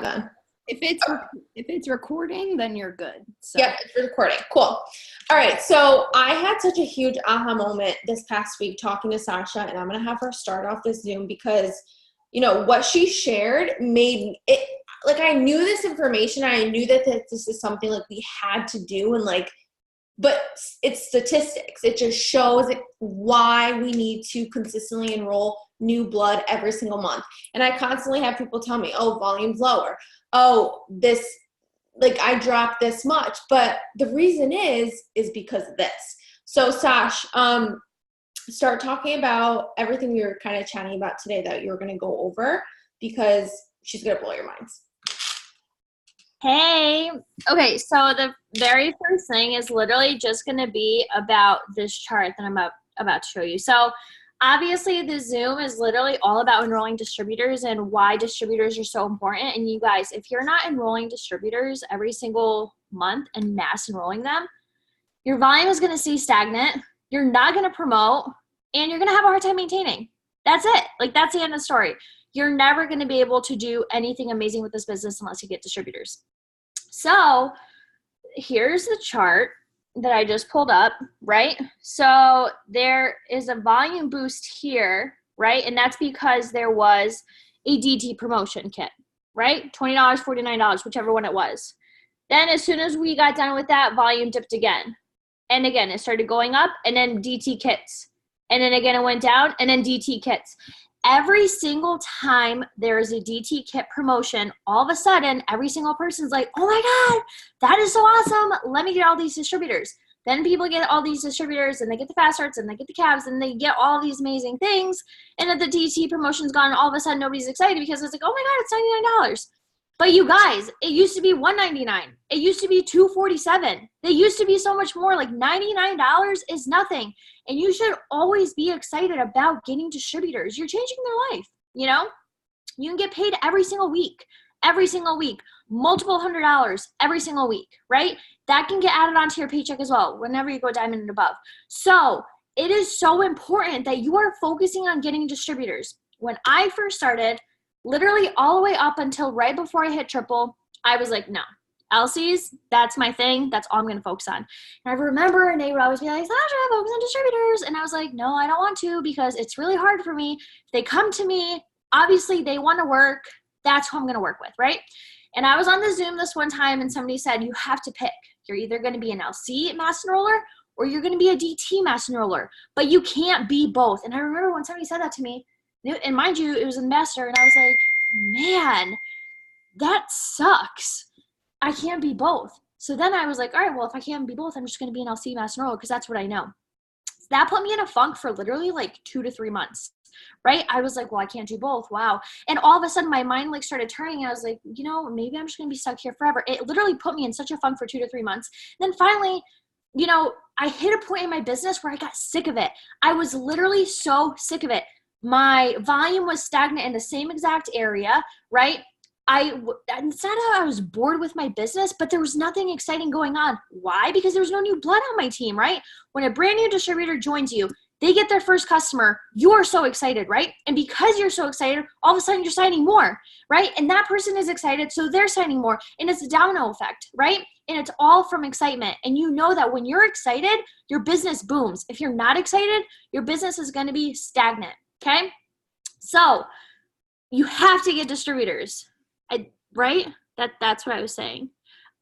then. If it's recording, then you're good. So. Yep, it's recording. Cool. All right. So I had such a huge aha moment this past week talking to Sasha, and I'm going to have her start off this Zoom because, you know, what she shared made it, like, I knew this information. I knew that this is something like we had to do, and like, but it's statistics. It just shows why we need to consistently enroll new blood every single month. And I constantly have people tell me, oh, volume's lower. Oh, this, like, I dropped this much. But the reason is because of this. So Sash, start talking about everything we were kind of chatting about today that you're going to go over, because she's going to blow your minds. Hey, okay, so the very first thing is literally just going to be about this chart that I'm about to show you. So obviously the Zoom is literally all about enrolling distributors and why distributors are so important. And you guys, if you're not enrolling distributors every single month and mass enrolling them, your volume is going to stay stagnant, you're not going to promote, and you're going to have a hard time maintaining. That's it. Like, that's the end of the story. You're never going to be able to do anything amazing with this business unless you get distributors. So here's the chart that I just pulled up, right? So there is a volume boost here, right? And that's because there was a DT promotion kit, right? $20, $49, whichever one it was. Then as soon as we got done with that, volume dipped again. And again, it started going up, and then DT kits. And then again, it went down, and then DT kits. Every single time there is a DT kit promotion, all of a sudden, every single person's like, oh my God, that is so awesome. Let me get all these distributors. Then people get all these distributors, and they get the fast starts, and they get the cabs, and they get all these amazing things. And then the DT promotion's gone, and all of a sudden nobody's excited because it's like, oh my God, it's $99. But you guys, it used to be $199. It used to be $247. They used to be so much more. Like, $99 is nothing. And you should always be excited about getting distributors. You're changing their life, you know? You can get paid every single week, multiple $100s every single week, right? That can get added onto your paycheck as well whenever you go diamond and above. So it is so important that you are focusing on getting distributors. When I first started, literally all the way up until right before I hit triple, I was like, no, LCs, that's my thing. That's all I'm going to focus on. And I remember, and they would always be like, Sasha, focus on distributors. And I was like, no, I don't want to, because it's really hard for me. If they come to me, obviously they want to work. That's who I'm going to work with, right? And I was on the Zoom this one time, and somebody said, you have to pick. You're either going to be an LC mass enroller, or you're going to be a DT mass enroller, but you can't be both. And I remember when somebody said that to me, and mind you, it was a master, and I was like, man, that sucks. I can't be both. So then I was like, all right, well, if I can't be both, I'm just going to be an LC mass enroller, because that's what I know. So that put me in a funk for literally like 2 to 3 months, right? I was like, well, I can't do both. Wow. And all of a sudden my mind like started turning, and I was like, you know, maybe I'm just going to be stuck here forever. It literally put me in such a funk for 2 to 3 months. And then finally, you know, I hit a point in my business where I got sick of it. I was literally so sick of it. My volume was stagnant in the same exact area, right? It's not that I was bored with my business, but there was nothing exciting going on. Why? Because there was no new blood on my team, right? When a brand new distributor joins you, they get their first customer, you are so excited, right? And because you're so excited, all of a sudden you're signing more, right? And that person is excited, so they're signing more. And it's a domino effect, right? And it's all from excitement. And you know that when you're excited, your business booms. If you're not excited, your business is going to be stagnant. Okay, so you have to get distributors, right? That's what I was saying.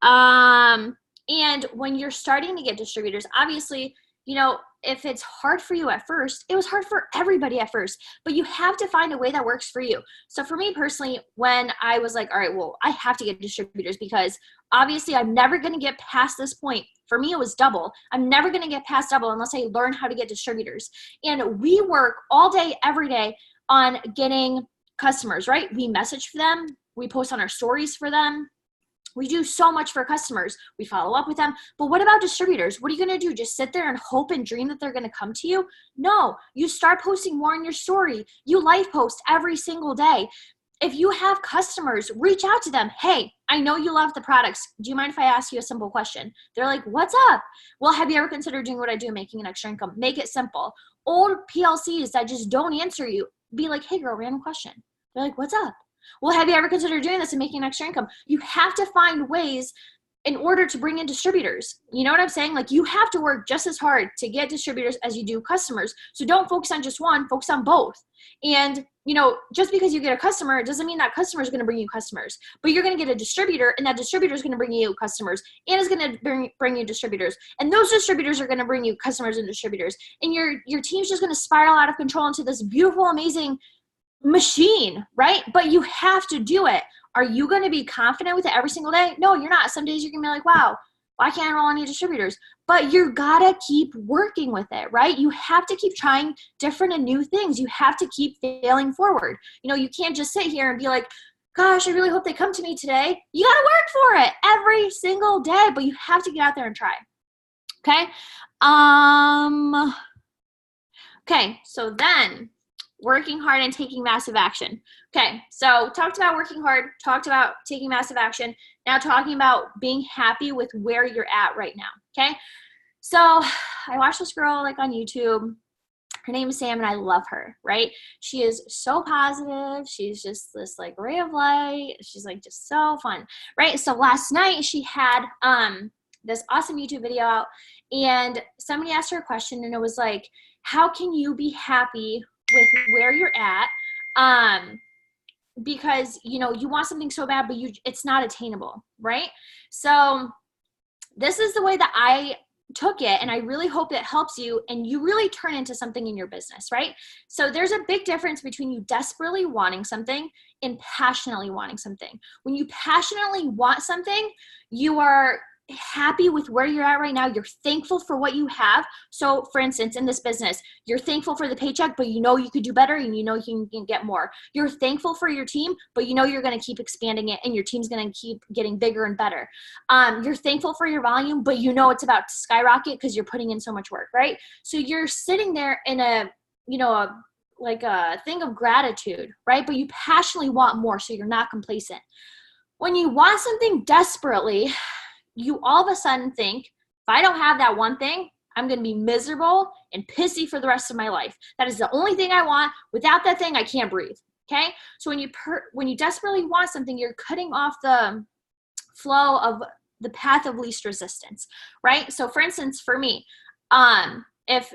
And when you're starting to get distributors, obviously, you know, if it's hard for you at first, it was hard for everybody at first, but you have to find a way that works for you. So for me personally, when I was like, all right, well, I have to get distributors, because obviously I'm never going to get past this point. For me, it was double. I'm never going to get past double unless I learn how to get distributors. And we work all day, every day on getting customers, right? We message for them. We post on our stories for them. We do so much for customers. We follow up with them. But what about distributors? What are you going to do? Just sit there and hope and dream that they're going to come to you? No, you start posting more on your story. You live post every single day. If you have customers, reach out to them. Hey, I know you love the products. Do you mind if I ask you a simple question? They're like, what's up? Well, have you ever considered doing what I do, making an extra income? Make it simple. Old PLCs that just don't answer you, be like, hey girl, random question. They're like, what's up? Well, have you ever considered doing this and making extra income? You have to find ways in order to bring in distributors. You know what I'm saying? Like, you have to work just as hard to get distributors as you do customers. So don't focus on just one, focus on both. And, you know, just because you get a customer, it doesn't mean that customer is going to bring you customers, but you're going to get a distributor, and that distributor is going to bring you customers, and is going to bring you distributors. And those distributors are going to bring you customers and distributors. And your team's just going to spiral out of control into this beautiful, amazing machine, right? But you have to do it. Are you going to be confident with it every single day? No, you're not. Some days you're going to be like, wow, why can't I enroll any distributors? But you got to keep working with it, right? You have to keep trying different and new things. You have to keep failing forward. You know, you can't just sit here and be like, gosh, I really hope they come to me today. You got to work for it every single day, but you have to get out there and try. Okay. Okay. So then, working hard and taking massive action. Okay, so talked about working hard, talked about taking massive action. Now talking about being happy with where you're at right now, okay? So I watched this girl like on YouTube. Her name is Sam, and I love her, right? She is so positive. She's just this like ray of light. She's like just so fun, right? So last night she had this awesome YouTube video out, and somebody asked her a question, and it was like, how can you be happy with where you're at, because, you know, you want something so bad, but it's not attainable, right? So this is the way that I took it, and I really hope it helps you and you really turn into something in your business, right? So there's a big difference between you desperately wanting something and passionately wanting something. When you passionately want something, you are happy with where you're at right now. You're thankful for what you have. So for instance, in this business, you're thankful for the paycheck, but you know you could do better, and you know you can get more. You're thankful for your team, but you know you're going to keep expanding it, and your team's going to keep getting bigger and better. You're thankful for your volume, but you know it's about to skyrocket because you're putting in so much work, right? So you're sitting there in a thing of gratitude, right? But you passionately want more, so you're not complacent. When you want something desperately, you all of a sudden think, if I don't have that one thing, I'm going to be miserable and pissy for the rest of my life. That is the only thing I want. Without that thing, I can't breathe. Okay? So when you desperately want something, you're cutting off the flow of the path of least resistance, right? So for instance, for me, if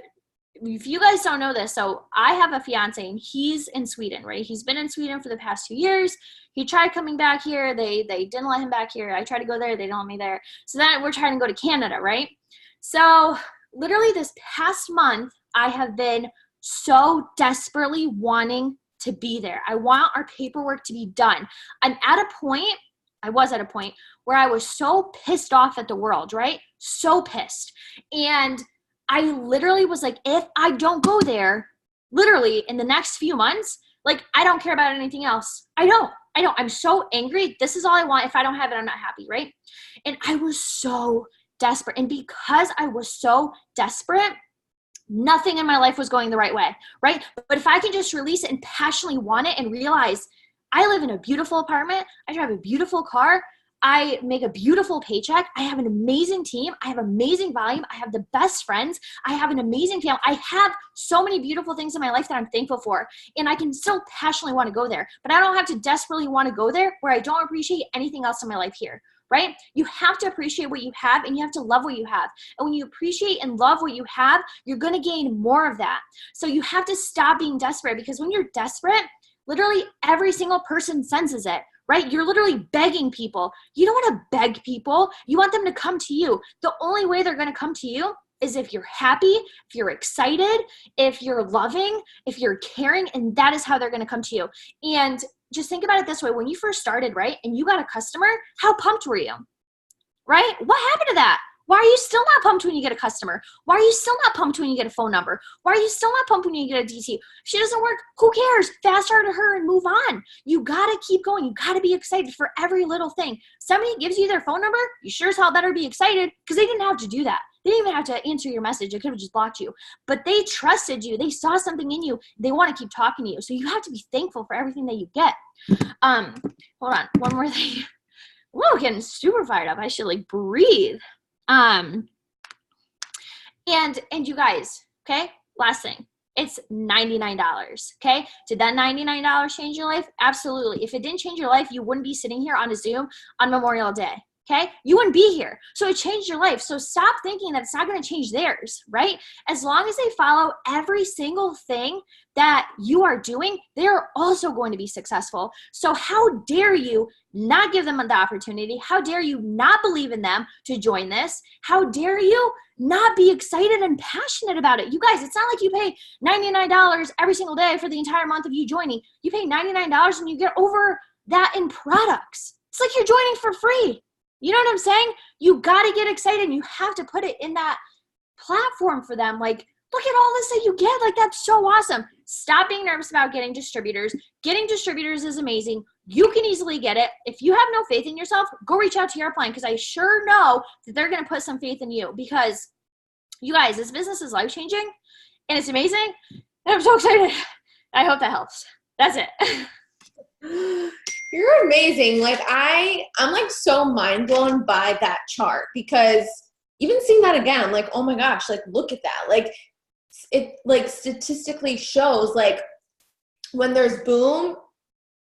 you guys don't know this, so I have a fiance, and he's in Sweden, right? He's been in Sweden for the past 2 years. He tried coming back here. They didn't let him back here. I tried to go there. They didn't let me there. So then we're trying to go to Canada, right? So literally this past month, I have been so desperately wanting to be there. I want our paperwork to be done. I was at a point where I was so pissed off at the world, right? So pissed. And I literally was like, if I don't go there, literally in the next few months, like, I don't care about anything else. I don't. I'm so angry. This is all I want. If I don't have it, I'm not happy, right? And I was so desperate. And because I was so desperate, nothing in my life was going the right way, right? But if I can just release it and passionately want it and realize I live in a beautiful apartment, I drive a beautiful car, I make a beautiful paycheck, I have an amazing team, I have amazing volume, I have the best friends, I have an amazing family, I have so many beautiful things in my life that I'm thankful for, and I can still passionately want to go there, but I don't have to desperately want to go there where I don't appreciate anything else in my life here, right? You have to appreciate what you have, and you have to love what you have, and when you appreciate and love what you have, you're going to gain more of that. So you have to stop being desperate, because when you're desperate, literally every single person senses it, right? You're literally begging people. You don't want to beg people. You want them to come to you. The only way they're going to come to you is if you're happy, if you're excited, if you're loving, if you're caring, and that is how they're going to come to you. And just think about it this way. When you first started, right, and you got a customer, how pumped were you, right? What happened to that? Why are you still not pumped when you get a customer? Why are you still not pumped when you get a phone number? Why are you still not pumped when you get a DT? If she doesn't work, who cares? Fast her to her and move on. You got to keep going. You got to be excited for every little thing. Somebody gives you their phone number, you sure as hell better be excited, because they didn't have to do that. They didn't even have to answer your message. They could have just blocked you. But they trusted you. They saw something in you. They want to keep talking to you. So you have to be thankful for everything that you get. Hold on. One more thing. Whoa, getting super fired up. I should like breathe. And you guys, okay, last thing, It's $99. Okay. Did that $99 change your life? Absolutely. If it didn't change your life, you wouldn't be sitting here on a Zoom on Memorial Day. Okay. You wouldn't be here. So it changed your life. So stop thinking that it's not going to change theirs, right? As long as they follow every single thing that you are doing, they're also going to be successful. So how dare you not give them the opportunity? How dare you not believe in them to join this? How dare you not be excited and passionate about it? You guys, it's not like you pay $99 every single day for the entire month of you joining. You pay $99 and you get over that in products. It's like you're joining for free. You know what I'm saying? You got to get excited and you have to put it in that platform for them. Like, look at all this that you get. Like, that's so awesome. Stop being nervous about getting distributors. Getting distributors is amazing. You can easily get it. If you have no faith in yourself, go reach out to your upline, because I sure know that they're going to put some faith in you, because you guys, this business is life-changing and it's amazing. And I'm so excited. I hope that helps. That's it. You're amazing. Like I'm like so mind blown by that chart, because even seeing that again, I'm like, oh my gosh, like look at that. Like it like statistically shows like when there's boom,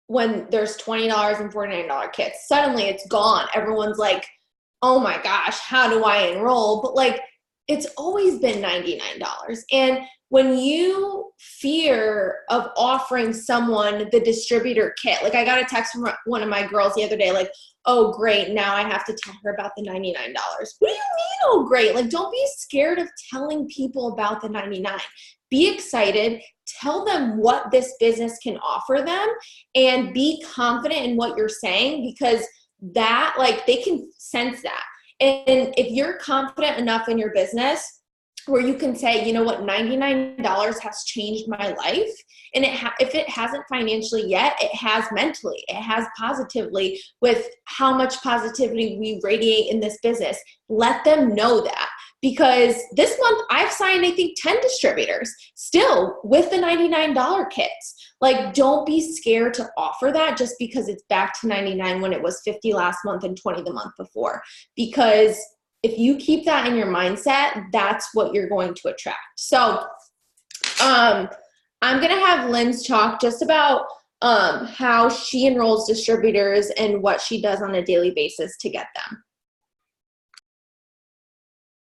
when there's $20 and $49 kits, suddenly it's gone. Everyone's like, oh my gosh, how do I enroll? But like it's always been $99. And when you fear of offering someone the distributor kit, like I got a text from one of my girls the other day, like, oh, great, now I have to tell her about the $99. What do you mean, oh, great? Like, don't be scared of telling people about the $99. Be excited. Tell them what this business can offer them and be confident in what you're saying, because that, like, they can sense that. And if you're confident enough in your business where you can say, you know what, $99 has changed my life. And if it hasn't financially yet, it has mentally, it has positively, with how much positivity we radiate in this business. Let them know that. Because this month I've signed, I think, 10 distributors still with the $99 kits. Like, don't be scared to offer that just because it's back to $99 when it was $50 last month and $20 the month before. Because if you keep that in your mindset, that's what you're going to attract. So I'm going to have Lynn's talk just about how she enrolls distributors and what she does on a daily basis to get them.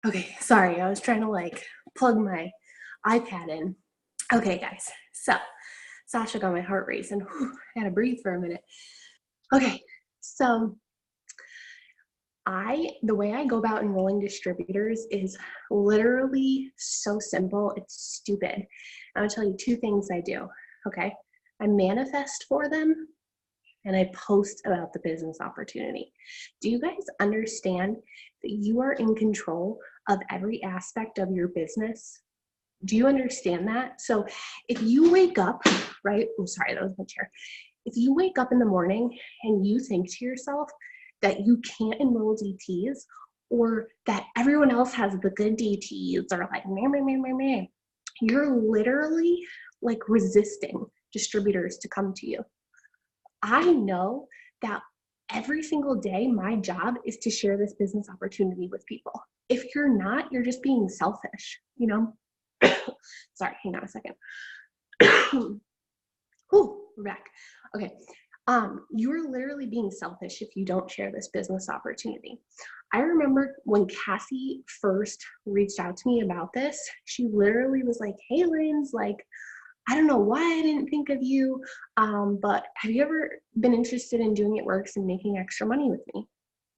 Okay, sorry, I was trying to like plug my iPad in. Okay, guys, so Sasha got my heart racing. Whew, I had to breathe for a minute. Okay, so the way I go about enrolling distributors is literally so simple, it's stupid. I'm gonna tell you two things I do, okay? I manifest for them and I post about the business opportunity. Do you guys understand that you are in control of every aspect of your business? Do you understand that? So if you wake up, right? I'm sorry, that was my chair. If you wake up in the morning and you think to yourself that you can't enroll DTs, or that everyone else has the good DTs, or like, meh, meh, meh, meh, meh, you're literally like resisting distributors to come to you. I know that every single day, my job is to share this business opportunity with people. If you're not, you're just being selfish, you know? Sorry, hang on a second. Ooh, we're back. Okay. You're literally being selfish if you don't share this business opportunity. I remember when Cassie first reached out to me about this, she literally was like, hey, Lynn's, like, I don't know why I didn't think of you, but have you ever been interested in doing It Works and making extra money with me?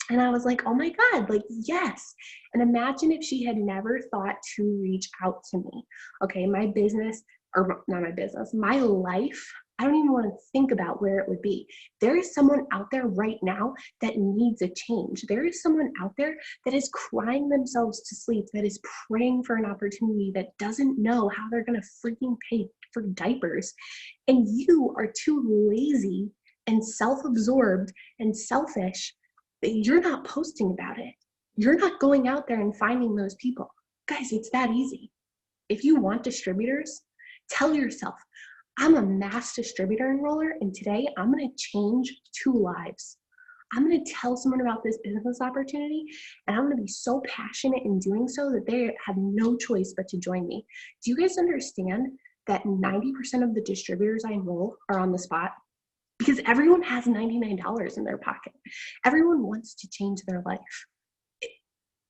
And I was like, oh my God, like, yes. And imagine if she had never thought to reach out to me. Okay, my business, or not my business, my life, I don't even want to think about where it would be. There is someone out there right now that needs a change. There is someone out there that is crying themselves to sleep, that is praying for an opportunity, that doesn't know how they're going to freaking pay for diapers. And you are too lazy and self-absorbed and selfish that you're not posting about it. You're not going out there and finding those people. Guys, it's that easy. If you want distributors, tell yourself, I'm a mass distributor enroller, and today I'm going to change 2 lives. I'm going to tell someone about this business opportunity, and I'm going to be so passionate in doing so that they have no choice but to join me. Do you guys understand that 90% of the distributors I enroll are on the spot? Because everyone has $99 in their pocket. Everyone wants to change their life.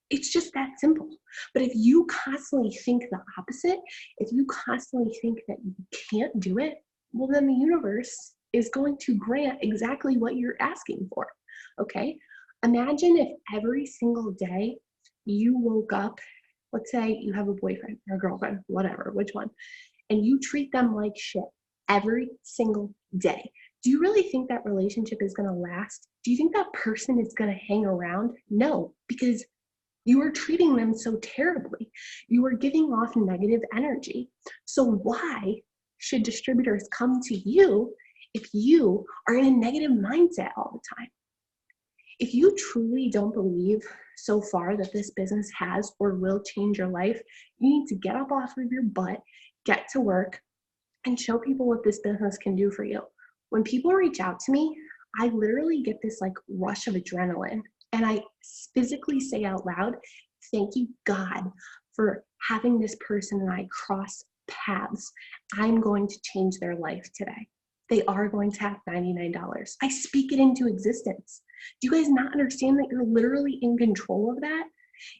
It's just that simple. But if you constantly think the opposite, if you constantly think that you can't do it, well, then the universe is going to grant exactly what you're asking for, okay? Imagine if every single day you woke up, let's say you have a boyfriend or a girlfriend, whatever, which one, and you treat them like shit every single day. Do you really think that relationship is going to last? Do you think that person is going to hang around? No, because you are treating them so terribly. You are giving off negative energy. So why should distributors come to you if you are in a negative mindset all the time? If you truly don't believe so far that this business has or will change your life, you need to get up off of your butt, get to work, and show people what this business can do for you. When people reach out to me, I literally get this like rush of adrenaline, and I physically say out loud, thank you, God, for having this person and I cross paths. I'm going to change their life today. They are going to have $99. I speak it into existence. Do you guys not understand that you're literally in control of that?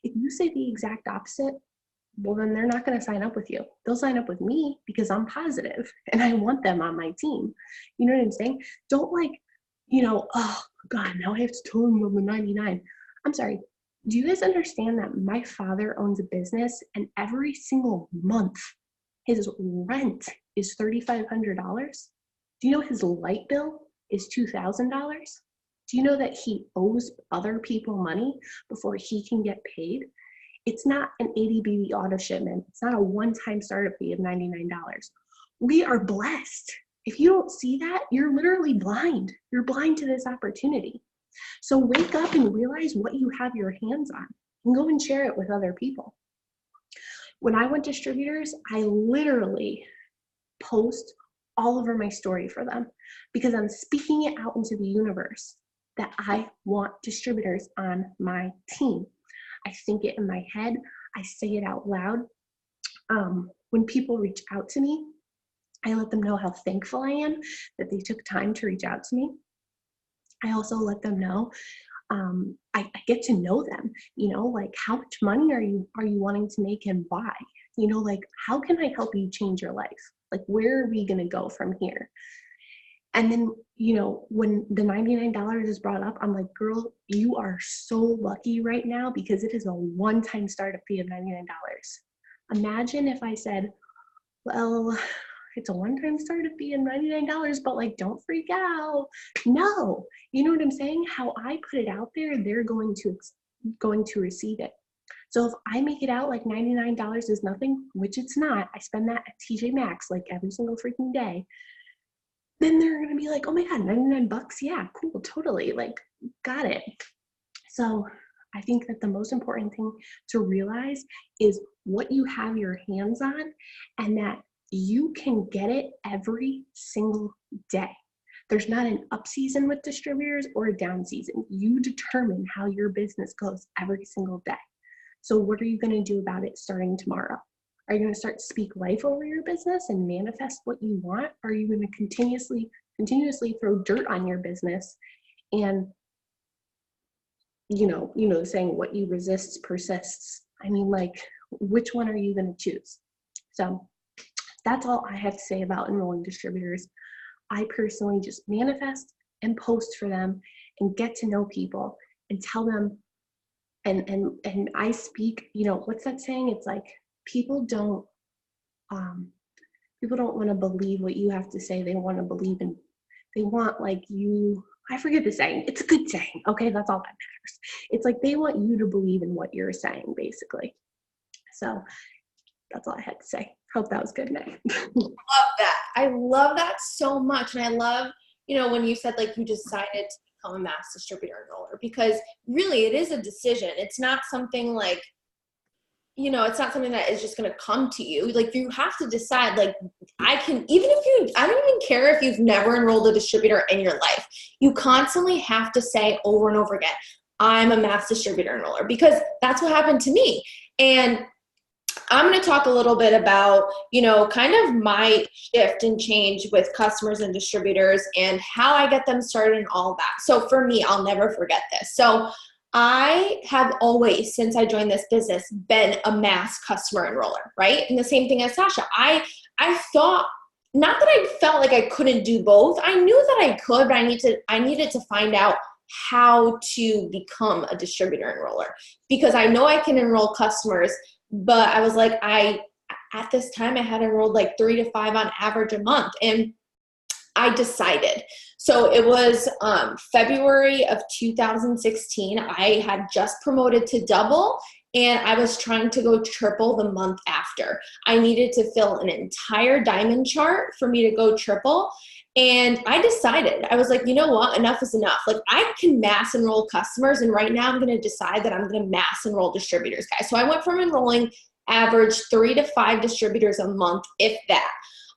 If you say the exact opposite, well, then they're not going to sign up with you. They'll sign up with me because I'm positive and I want them on my team. You know what I'm saying? Don't like, oh God, now I have to tell them the 99. I'm sorry. Do you guys understand that my father owns a business and every single month his rent is $3,500? Do you know his light bill is $2,000? Do you know that he owes other people money before he can get paid? It's not an ADB auto shipment. It's not a one-time startup fee of $99. We are blessed. If you don't see that, you're literally blind. You're blind to this opportunity. So wake up and realize what you have your hands on and go and share it with other people. When I want distributors, I literally post all over my story for them because I'm speaking it out into the universe that I want distributors on my team. I think it in my head. I say it out loud. When people reach out to me, I let them know how thankful I am that they took time to reach out to me. I also let them know, I get to know them, like how much money are you wanting to make and why? Like how can I help you change your life? Like where are we gonna go from here? And then, when the $99 is brought up, I'm like, girl, you are so lucky right now because it is a one-time startup fee of $99. Imagine if I said, well, it's a one-time startup fee of $99, but like, don't freak out. No, you know what I'm saying? How I put it out there, they're going to receive it. So if I make it out like $99 is nothing, which it's not, I spend that at TJ Maxx like every single freaking day, then they're going to be like, oh my God, $99? Yeah, cool, totally. Like, got it. So I think that the most important thing to realize is what you have your hands on and that you can get it every single day. There's not an up season with distributors or a down season. You determine how your business goes every single day. So what are you going to do about it starting tomorrow? Are you going to start to speak life over your business and manifest what you want? Or are you going to continuously throw dirt on your business and, saying what you resist persists? I mean, like, which one are you going to choose? So that's all I have to say about enrolling distributors. I personally just manifest and post for them and get to know people and tell them, and I speak, what's that saying? It's like, people don't want to believe what you have to say. They want to believe in, they want like you, I forget the saying. It's a good saying. Okay. That's all that matters. It's like, they want you to believe in what you're saying, basically. So that's all I had to say. Hope that was good, Nick. Love that. I love that so much. And I love, when you said like you decided to become a mass distributor enroller, because really it is a decision. It's not something like, it's not something that is just going to come to you. Like you have to decide, like I don't even care if you've never enrolled a distributor in your life. You constantly have to say over and over again, I'm a mass distributor enroller, because that's what happened to me. And I'm going to talk a little bit about, kind of my shift and change with customers and distributors and how I get them started and all that. So for me, I'll never forget this. So I have always, since I joined this business, been a mass customer enroller, right? And the same thing as Sasha. I thought, not that I felt like I couldn't do both. I knew that I could, but I needed to find out how to become a distributor enroller, because I know I can enroll customers, but I was like, at this time I had enrolled like 3 to 5 on average a month. And I decided. So it was February of 2016. I had just promoted to double, and I was trying to go triple the month after. I needed to fill an entire diamond chart for me to go triple. And I decided, I was like, you know what? Enough is enough. Like, I can mass enroll customers, and right now I'm going to decide that I'm going to mass enroll distributors, guys. So I went from enrolling average 3 to 5 distributors a month, if that.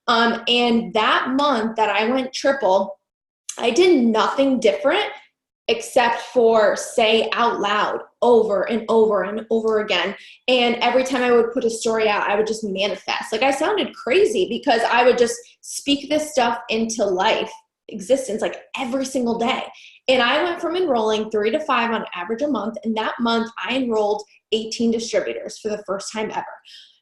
And that month that I went triple, I did nothing different except for say out loud over and over and over again. And every time I would put a story out, I would just manifest. Like, I sounded crazy because I would just speak this stuff into life, existence, like every single day. And I went from enrolling 3 to 5 on average a month. And that month I enrolled 18 distributors for the first time ever.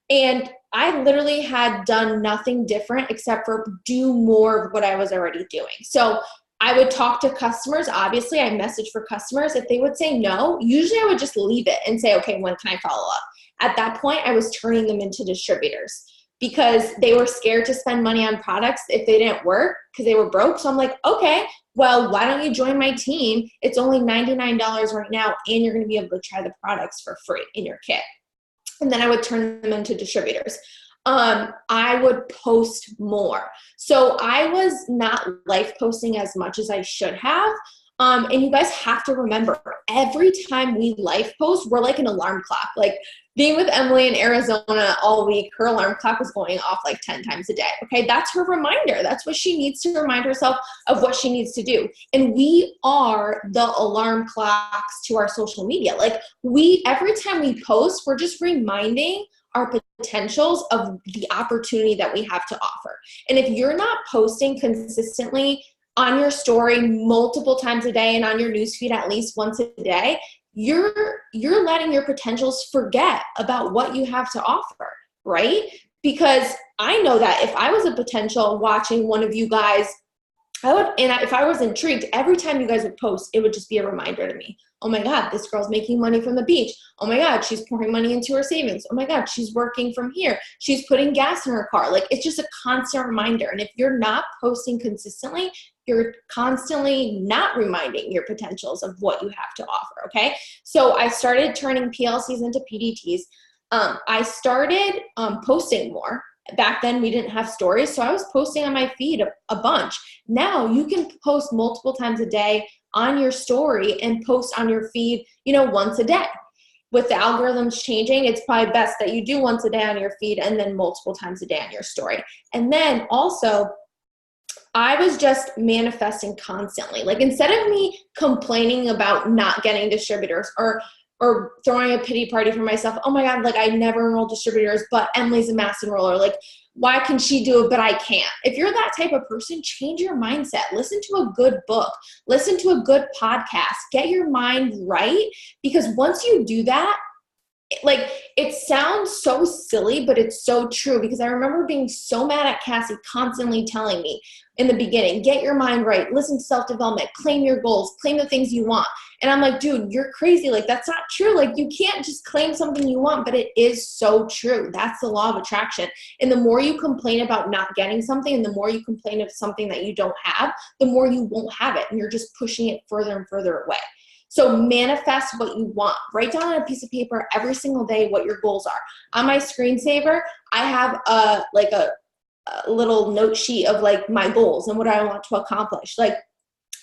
And I literally had done nothing different except for do more of what I was already doing. So I would talk to customers. Obviously, I messaged for customers. If they would say no, usually I would just leave it and say, okay, when can I follow up? At that point, I was turning them into distributors because they were scared to spend money on products if they didn't work because they were broke. So I'm like, okay, well, why don't you join my team? It's only $99 right now, and you're going to be able to try the products for free in your kit. And then I would turn them into distributors. I would post more. So I was not live posting as much as I should have. And you guys have to remember, every time we live post, we're like an alarm clock. Like, being with Emily in Arizona all week, her alarm clock was going off like 10 times a day. Okay, that's her reminder. That's what she needs to remind herself of what she needs to do. And we are the alarm clocks to our social media. Like, every time we post, we're just reminding our potentials of the opportunity that we have to offer. And if you're not posting consistently on your story multiple times a day and on your newsfeed at least once a day, you're letting your potentials forget about what you have to offer, right? Because I know that if I was a potential watching one of you guys, if I was intrigued, every time you guys would post, it would just be a reminder to me. Oh my God, this girl's making money from the beach. Oh my God, she's pouring money into her savings. Oh my God, she's working from here. She's putting gas in her car. Like, it's just a constant reminder. And if you're not posting consistently, you're constantly not reminding your potentials of what you have to offer, okay? So I started turning PLCs into PDTs. I started posting more. Back then, we didn't have stories, so I was posting on my feed a bunch. Now, you can post multiple times a day on your story and post on your feed, once a day. With the algorithms changing, it's probably best that you do once a day on your feed and then multiple times a day on your story. And then also, I was just manifesting constantly. Like, instead of me complaining about not getting distributors or throwing a pity party for myself, oh my God, like, I never enroll distributors, but Emily's a mass enroller. Like, why can she do it, but I can't? If you're that type of person, change your mindset. Listen to a good book. Listen to a good podcast. Get your mind right, because once you do that, like, it sounds so silly, but it's so true, because I remember being so mad at Cassie constantly telling me in the beginning, get your mind right, listen to self-development, claim your goals, claim the things you want. And I'm like, dude, you're crazy. Like, that's not true. Like, you can't just claim something you want, but it is so true. That's the law of attraction. And the more you complain about not getting something, and the more you complain of something that you don't have, the more you won't have it. And you're just pushing it further and further away. So manifest what you want. Write down on a piece of paper every single day what your goals are. On my screensaver, I have a little note sheet of like my goals and what I want to accomplish. Like,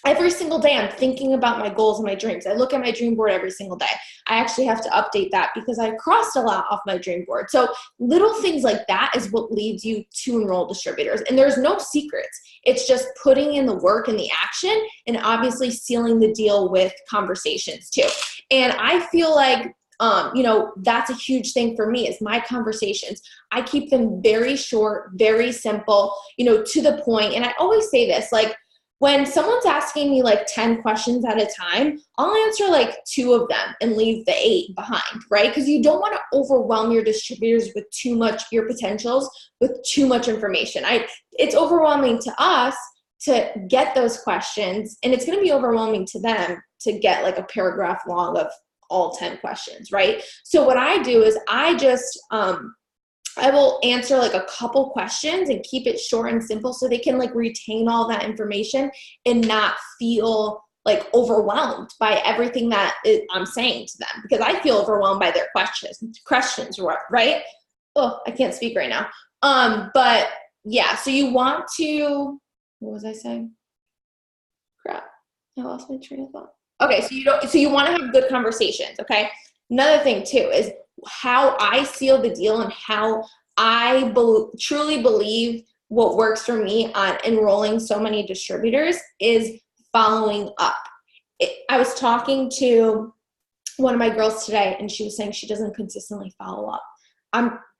every single day I'm thinking about my goals and my dreams. I look at my dream board every single day. I actually have to update that because I crossed a lot off my dream board. So little things like that is what leads you to enroll distributors. And there's no secrets. It's just putting in the work and the action, and obviously sealing the deal with conversations too. And I feel like That's a huge thing for me is my conversations. I keep them very short, very simple, to the point. And I always say this, like, when someoe's asking me like 10 questions at a time, I'll answer like 2 of them and leave the 8 behind, right? Because you don't want to overwhelm your distributors with too much, your potentials with too much information. It's overwhelming to us to get those questions, and it's going to be overwhelming to them to get like a paragraph long of all 10 questions, right? So what I do is I will answer like a couple questions and keep it short and simple so they can like retain all that information and not feel like overwhelmed by everything that I'm saying to them, because I feel overwhelmed by their questions, right? Oh, I can't speak right now. But yeah, so you want to, what was I saying? Crap, I lost my train of thought. Okay, so you want to have good conversations, okay? Another thing too is how I seal the deal and how I truly believe what works for me on enrolling so many distributors is following up. I was talking to one of my girls today, and she was saying she doesn't consistently follow up.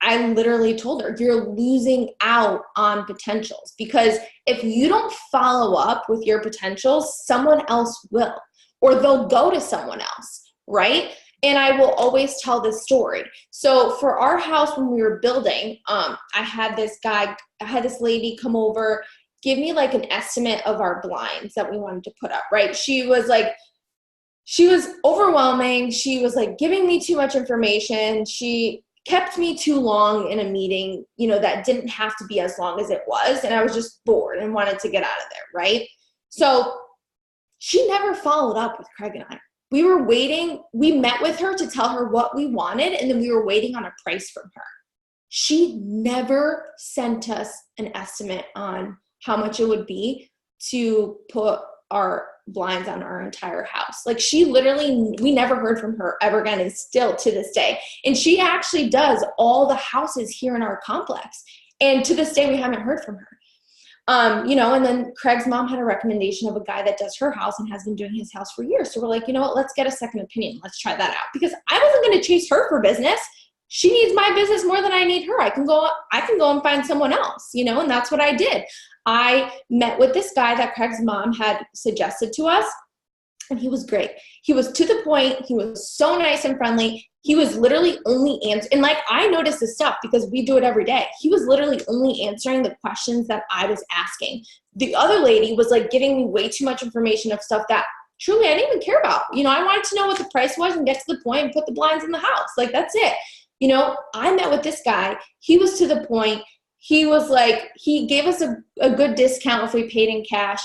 I literally told her, you're losing out on potentials, because if you don't follow up with your potentials, someone else will, or they'll go to someone else, right? And I will always tell this story. So for our house, when we were building, I had this lady come over, give me like an estimate of our blinds that we wanted to put up, right? She was overwhelming. She was like giving me too much information. She kept me too long in a meeting, that didn't have to be as long as it was. And I was just bored and wanted to get out of there, right? So she never followed up with Craig and I. We were waiting. We met with her to tell her what we wanted, and then we were waiting on a price from her. She never sent us an estimate on how much it would be to put our blinds on our entire house. Like, we never heard from her ever again, and still to this day. And she actually does all the houses here in our complex. And to this day, we haven't heard from her. And then Craig's mom had a recommendation of a guy that does her house and has been doing his house for years. So we're like, you know what, let's get a second opinion. Let's try that out. Because I wasn't going to chase her for business. She needs my business more than I need her. I can go and find someone else, and that's what I did. I met with this guy that Craig's mom had suggested to us, and he was great. He was to the point. He was so nice and friendly. He was literally only answering, and like, I noticed this stuff because we do it every day. He was literally only answering the questions that I was asking. The other lady was like giving me way too much information of stuff that truly I didn't even care about. I wanted to know what the price was and get to the point and put the blinds in the house. Like, that's it. I met with this guy. He was to the point. He was like, he gave us a good discount if we paid in cash.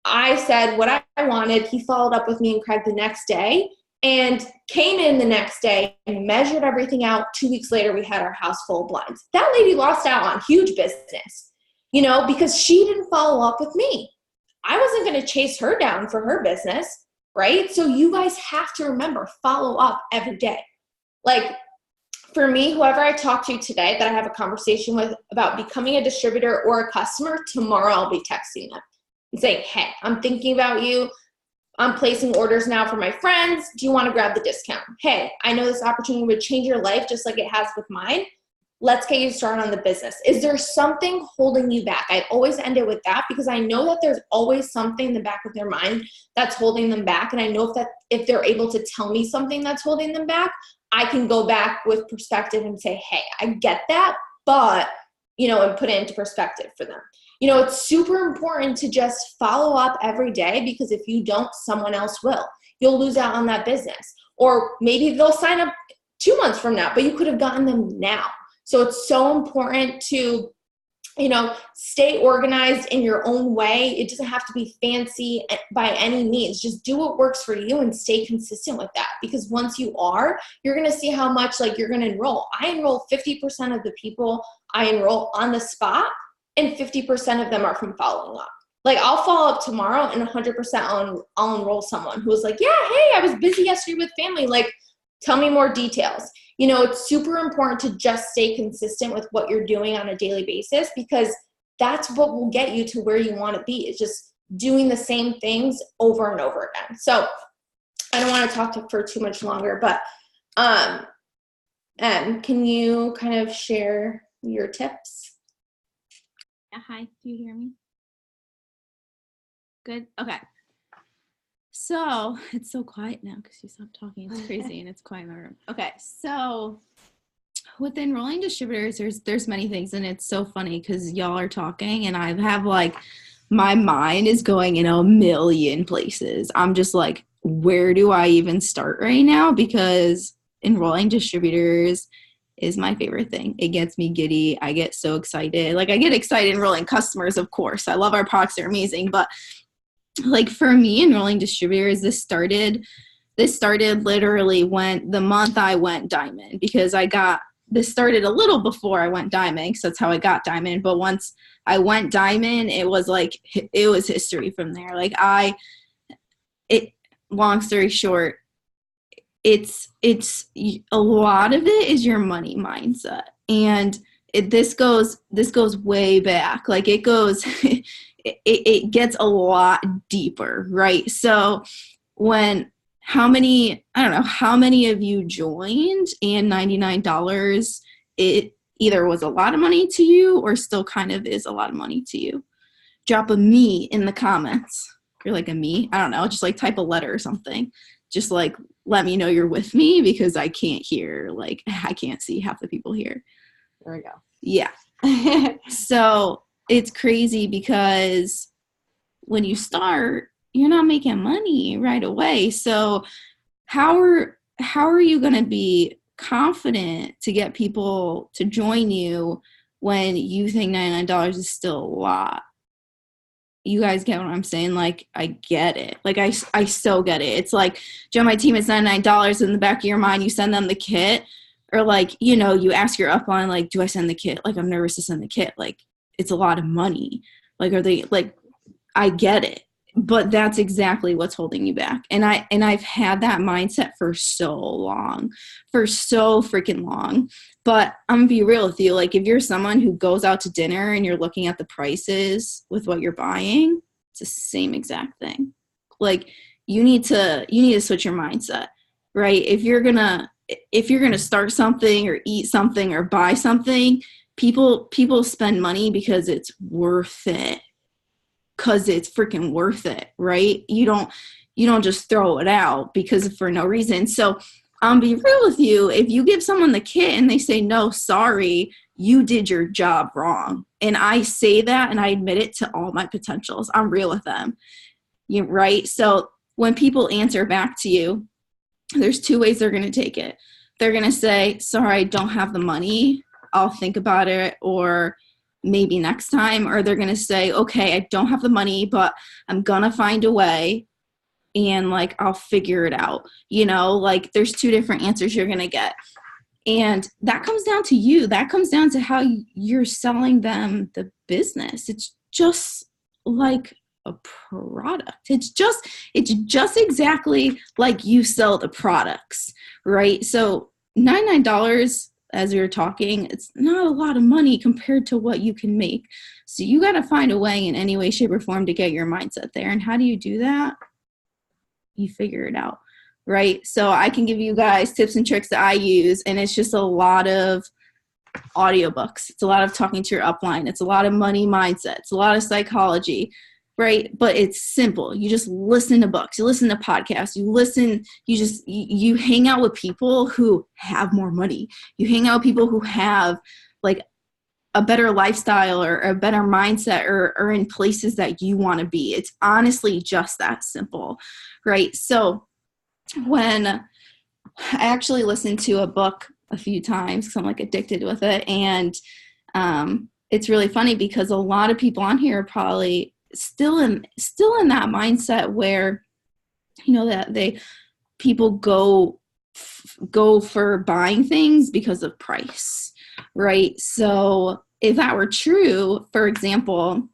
I said what I wanted. He followed up with me and Craig the next day and came in the next day and measured everything out. 2 weeks later, we had our house full of blinds. That lady lost out on huge business, because she didn't follow up with me. I wasn't going to chase her down for her business, right? So you guys have to remember, follow up every day. Like, for me, whoever I talk to today that I have a conversation with about becoming a distributor or a customer, tomorrow I'll be texting them and saying, hey, I'm thinking about you. I'm placing orders now for my friends. Do you want to grab the discount? Hey, I know this opportunity would change your life just like it has with mine. Let's get you started on the business. Is there something holding you back? I always end it with that, because I know that there's always something in the back of their mind that's holding them back. And I know if they're able to tell me something that's holding them back, I can go back with perspective and say, hey, I get that, but, and put it into perspective for them. It's super important to just follow up every day, because if you don't, someone else will. You'll lose out on that business. Or maybe they'll sign up 2 months from now, but you could have gotten them now. So it's so important to, stay organized in your own way. It doesn't have to be fancy by any means. Just do what works for you and stay consistent with that. Because once you are, you're going to see how much you're going to enroll. I enroll 50% of the people I enroll on the spot, and 50% of them are from following up. Like, I'll follow up tomorrow and 100% I'll enroll someone who was like, yeah, hey, I was busy yesterday with family. Like, tell me more details. It's super important to just stay consistent with what you're doing on a daily basis, because that's what will get you to where you want to be, is just doing the same things over and over again. So I don't want to talk for too much longer, but Can you kind of share your tips? Yeah, hi, do you hear me? Good. Okay. So it's so quiet now because you stopped talking. It's crazy and it's quiet in my room. Okay. So with enrolling distributors, there's many things, and it's so funny because y'all are talking and I have like my mind is going in a million places. I'm just like, where do I even start right now? Because enrolling distributors is my favorite thing. It gets me giddy. I get so excited. Like I get excited enrolling customers, of course. I love our products. They're amazing. But like for me, enrolling distributors, this started literally when the month I went diamond, because this started a little before I went diamond, because that's how I got diamond. But once I went diamond, it was history from there. Long story short, it's a lot of it is your money mindset. And this goes way back. Like it goes, it gets a lot deeper, right? So how many of you joined and $99, it either was a lot of money to you or still kind of is a lot of money to you? Drop a me in the comments. If you're like a me, I don't know, just like type a letter or something. Just like let me know you're with me, because I can't hear, like I can't see half the people here. There we go. Yeah. So it's crazy because when you start, you're not making money right away. So how are you going to be confident to get people to join you when you think $99 is still a lot? You guys get what I'm saying? Like, I get it. Like, I so get it. It's like, join my team, it's $99. In the back of your mind, you send them the kit. Or like, you ask your upline, like, do I send the kit? Like, I'm nervous to send the kit. Like, it's a lot of money. Like, are they, like, I get it. But that's exactly what's holding you back. And I've had that mindset for so long, for so freaking long. But I'm gonna be real with you. Like, if you're someone who goes out to dinner and you're looking at the prices with what you're buying, it's the same exact thing. Like, you need to switch your mindset, right? If you're gonna start something or eat something or buy something, people spend money because it's worth it. Because it's freaking worth it, right? You don't just throw it out because for no reason. So I'll be real with you. If you give someone the kit and they say, no, sorry, you did your job wrong. And I say that and I admit it to all my potentials. I'm real with them. You're right. So when people answer back to you, there's two ways they're going to take it. They're going to say, sorry, I don't have the money. I'll think about it, or maybe next time. Or they're going to say, okay, I don't have the money, but I'm going to find a way and like, I'll figure it out. Like there's two different answers you're going to get. And that comes down to you. That comes down to how you're selling them the business. It's just like a product. It's just exactly like you sell the products, right? So $99, as we were talking, it's not a lot of money compared to what you can make. So you got to find a way in any way, shape, or form to get your mindset there. And how do you do that? You figure it out, right? So I can give you guys tips and tricks that I use, and it's just a lot of audiobooks. It's a lot of talking to your upline. It's a lot of money mindset. It's a lot of psychology, right? But it's simple. You just listen to books. You listen to podcasts. You hang out with people who have more money. You hang out with people who have like a better lifestyle or a better mindset or in places that you want to be. It's honestly just that simple, right? So when I actually listened to a book a few times because I'm like addicted with it, and it's really funny because a lot of people on here are probably still in that mindset where that people go for buying things because of price, right? So if that were true, for example,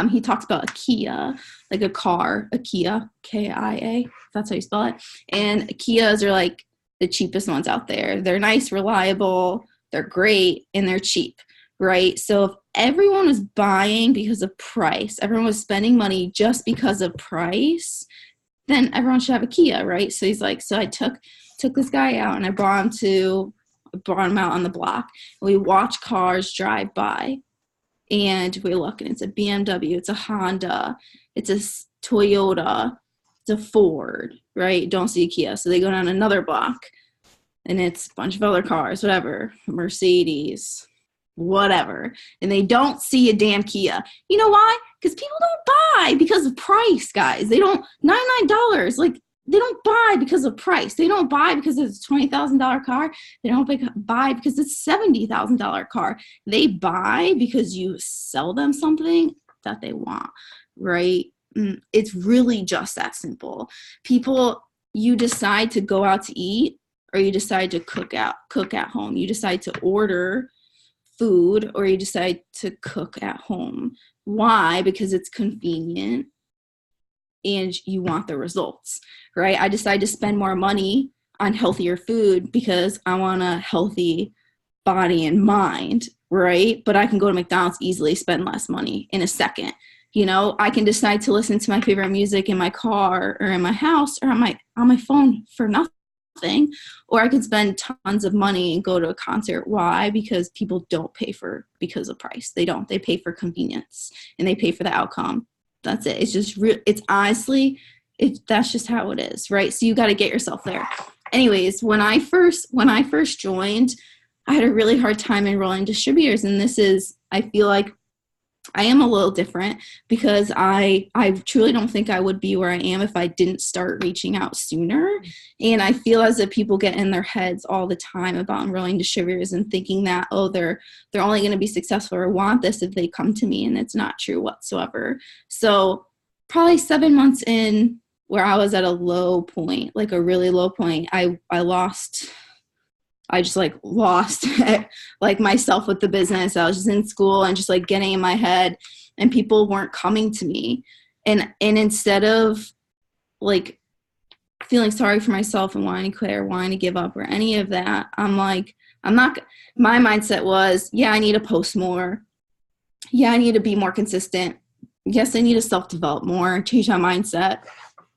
he talks about a Kia, like a car, a Kia, Kia, that's how you spell it. And Kias are like the cheapest ones out there. They're nice, reliable, they're great, and they're cheap, right? So if everyone was buying because of price, everyone was spending money just because of price, then everyone should have a Kia, right? So he's like, so I took this guy out and I brought him out on the block. And we watched cars drive by, and we look, and it's a BMW, it's a Honda, it's a Toyota, it's a Ford, right? Don't see a Kia. So they go down another block, and it's a bunch of other cars, whatever, Mercedes, whatever, and they don't see a damn Kia. You know why? Because people don't buy because of price, guys. They don't, $99, like, they don't buy because of price. They don't buy because it's a $20,000 car. They don't buy because it's a $70,000 car. They buy because you sell them something that they want, right? It's really just that simple. People, you decide to go out to eat, or you decide to cook at home. You decide to order food, or you decide to cook at home. Why? Because it's convenient and you want the results, right? I decide to spend more money on healthier food because I want a healthy body and mind, right? But I can go to McDonald's easily, spend less money in a second. You know, I can decide to listen to my favorite music in my car or in my house or on my phone for nothing, or I could spend tons of money and go to a concert. Why? Because people don't pay because of price. They don't. They pay for convenience, and they pay for the outcome. That's it. It's just it's honestly, that's just how it is, right? So you got to get yourself there. Anyways, when I first joined, I had a really hard time enrolling distributors, and I feel like I am a little different because I truly don't think I would be where I am if I didn't start reaching out sooner. And I feel as if people get in their heads all the time about enrolling distributors and thinking that, oh, they're only going to be successful or want this if they come to me, and it's not true whatsoever. So probably 7 months in, where I was at a low point, like a really low point, I just like lost like myself with the business. I was just in school and just like getting in my head, and people weren't coming to me. And instead of like feeling sorry for myself and wanting to quit or wanting to give up or any of that, my mindset was, yeah, I need to post more. Yeah, I need to be more consistent. Yes, I need to self-develop more, change my mindset,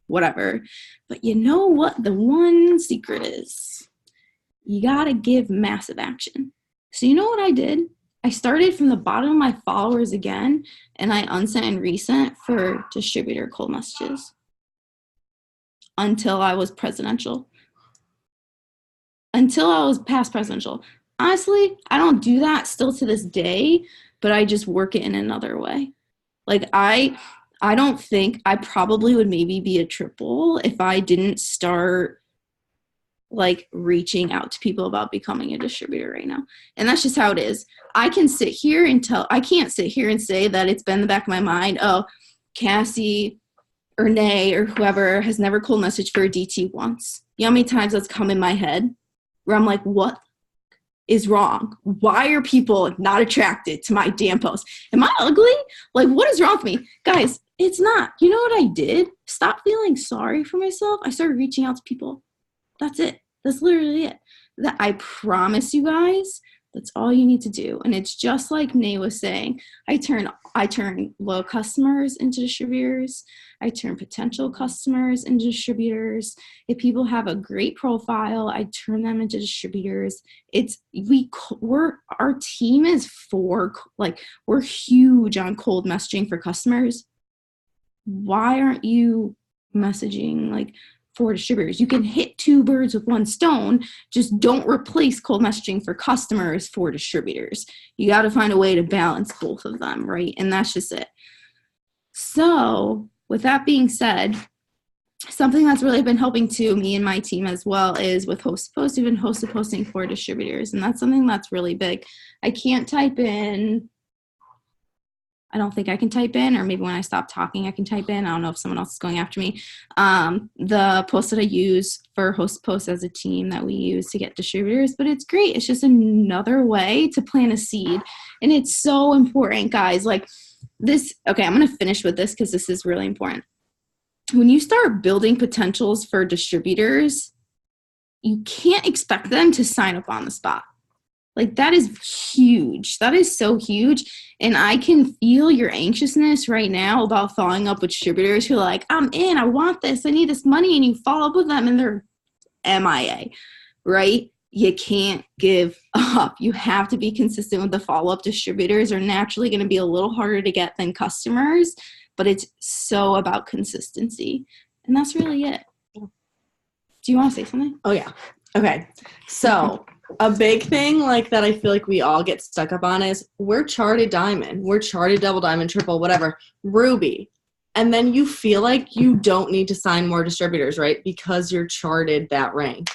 whatever. But you know what the one secret is? You got to give massive action. So you know what I did? I started from the bottom of my followers again, and I unsent and resent for distributor cold messages until I was presidential. Until I was past presidential. Honestly, I don't do that still to this day, but I just work it in another way. Like I don't think I probably would maybe be a triple if I didn't start like reaching out to people about becoming a distributor right now. And that's just how it is. I can't sit here and say that it's been in the back of my mind, oh, Cassie or Nay or whoever has never cold messaged for a DT once. You know how many times that's come in my head where I'm like, what is wrong? Why are people not attracted to my damn post? Am I ugly? Like, what is wrong with me? Guys, it's not. You know what I did? Stop feeling sorry for myself. I started reaching out to people. That's it. That's literally it. That I promise you guys, that's all you need to do. And it's just like Nay was saying, I turn low customers into distributors. I turn potential customers into distributors. If people have a great profile, I turn them into distributors. Our team is we're huge on cold messaging for customers. Why aren't you messaging for distributors? You can hit two birds with one stone. Just don't replace cold messaging for customers for distributors. You got to find a way to balance both of them, right? And that's just it. So with that being said, something that's really been helping to me and my team as well is with host post, even hosted posting for distributors. And that's something that's really big. I can't type in. I don't think I can type in, or maybe when I stop talking, I can type in. I don't know if someone else is going after me. The post that I use for host posts as a team that we use to get distributors, but it's great. It's just another way to plant a seed. And it's so important, guys. Like this, okay, I'm going to finish with this because this is really important. When you start building potentials for distributors, you can't expect them to sign up on the spot. Like, that is huge. That is so huge. And I can feel your anxiousness right now about following up with distributors who are like, I'm in, I want this, I need this money. And you follow up with them and they're MIA, right? You can't give up. You have to be consistent with the follow-up. Distributors are naturally going to be a little harder to get than customers, but it's so about consistency. And that's really it. Do you want to say something? Oh, yeah. Okay. So a big thing like that I feel like we all get stuck up on is we're charted diamond. We're charted double diamond, triple, whatever, ruby. And then you feel like you don't need to sign more distributors, right? Because you're charted that rank.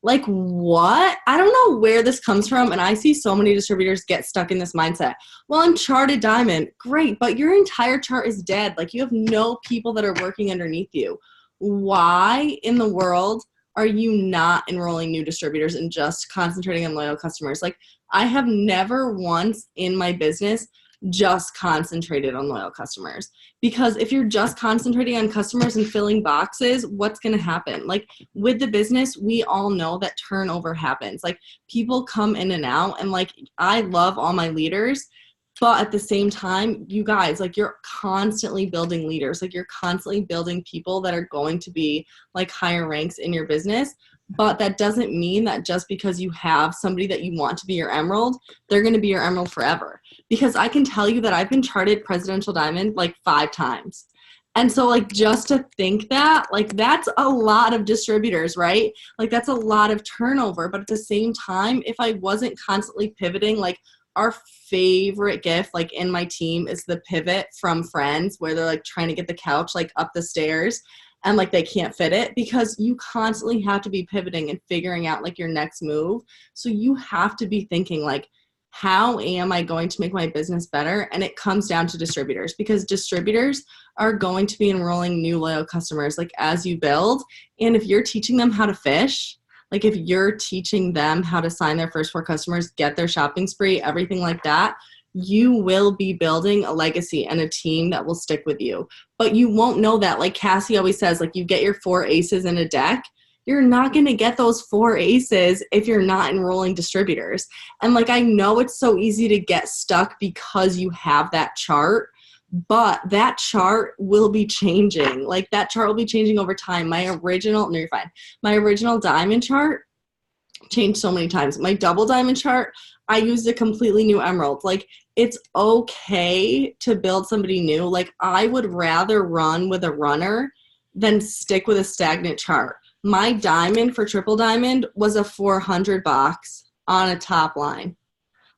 Like, what? I don't know where this comes from. And I see so many distributors get stuck in this mindset. Well, I'm charted diamond. Great. But your entire chart is dead. Like, you have no people that are working underneath you. Why in the world are you not enrolling new distributors and just concentrating on loyal customers? Like, I have never once in my business just concentrated on loyal customers, because if you're just concentrating on customers and filling boxes, what's going to happen? Like, with the business, we all know that turnover happens. Like, people come in and out, and like, I love all my leaders, but at the same time, you guys, like, you're constantly building leaders. Like, you're constantly building people that are going to be like higher ranks in your business. But that doesn't mean that just because you have somebody that you want to be your emerald, they're going to be your emerald forever. Because I can tell you that I've been charted presidential diamond like 5 times. And so, like, just to think that, like, that's a lot of distributors, right? Like, that's a lot of turnover. But at the same time, if I wasn't constantly pivoting, like, our favorite gift, like, in my team is the pivot from Friends, where they're like trying to get the couch like up the stairs and like they can't fit it, because you constantly have to be pivoting and figuring out like your next move. So you have to be thinking like, how am I going to make my business better? And it comes down to distributors, because distributors are going to be enrolling new loyal customers like as you build. And if you're teaching them how to fish, like if you're teaching them how to sign their first 4 customers, get their shopping spree, everything like that, you will be building a legacy and a team that will stick with you. But you won't know that. Like Cassie always says, like, you get your 4 aces in a deck. You're not going to get those 4 aces if you're not enrolling distributors. And like, I know it's so easy to get stuck because you have that chart, but that chart will be changing. Like, that chart will be changing over time. My original diamond chart changed so many times. My double diamond chart, I used a completely new emerald. Like, it's okay to build somebody new. Like, I would rather run with a runner than stick with a stagnant chart. My diamond for triple diamond was a 400 box on a top line.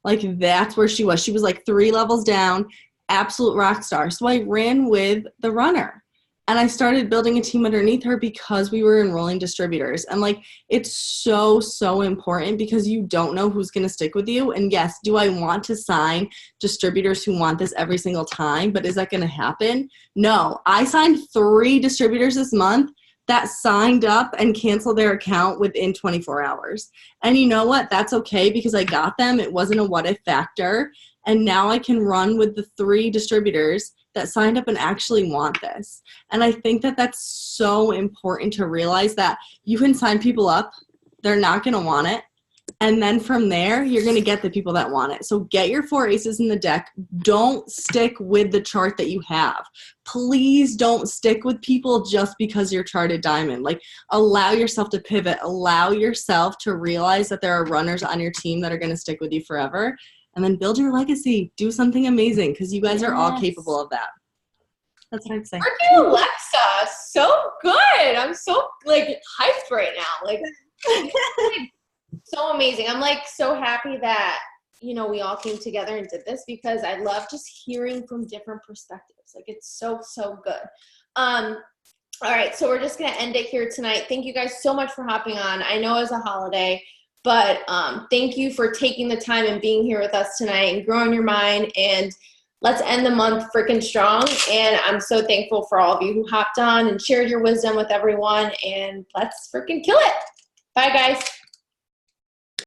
Like, that's where she was. She was like 3 levels down, absolute rock star. So I ran with the runner. And I started building a team underneath her because we were enrolling distributors. And like, it's so, so important, because you don't know who's going to stick with you. And yes, do I want to sign distributors who want this every single time? But is that going to happen? No. I signed 3 distributors this month that signed up and canceled their account within 24 hours. And you know what? That's okay, because I got them. It wasn't a what if factor. And now I can run with the 3 distributors that signed up and actually want this. And I think that that's so important to realize, that you can sign people up, they're not going to want it. And then from there, you're going to get the people that want it. So get your 4 aces in the deck. Don't stick with the chart that you have. Please don't stick with people just because you're charted diamond. Like, allow yourself to pivot. Allow yourself to realize that there are runners on your team that are going to stick with you forever. And then build your legacy. Do something amazing, because you guys are all capable of that. That's what I'd say. Freaking Alexa, so good. I'm so like hyped right now. Like, so amazing. I'm like so happy that, you know, we all came together and did this, because I love just hearing from different perspectives. Like, it's so, so good. All right, so we're just gonna end it here tonight. Thank you guys so much for hopping on. I know it's a holiday, but thank you for taking the time and being here with us tonight and growing your mind. And let's end the month freaking strong. And I'm so thankful for all of you who hopped on and shared your wisdom with everyone. And let's freaking kill it. Bye, guys.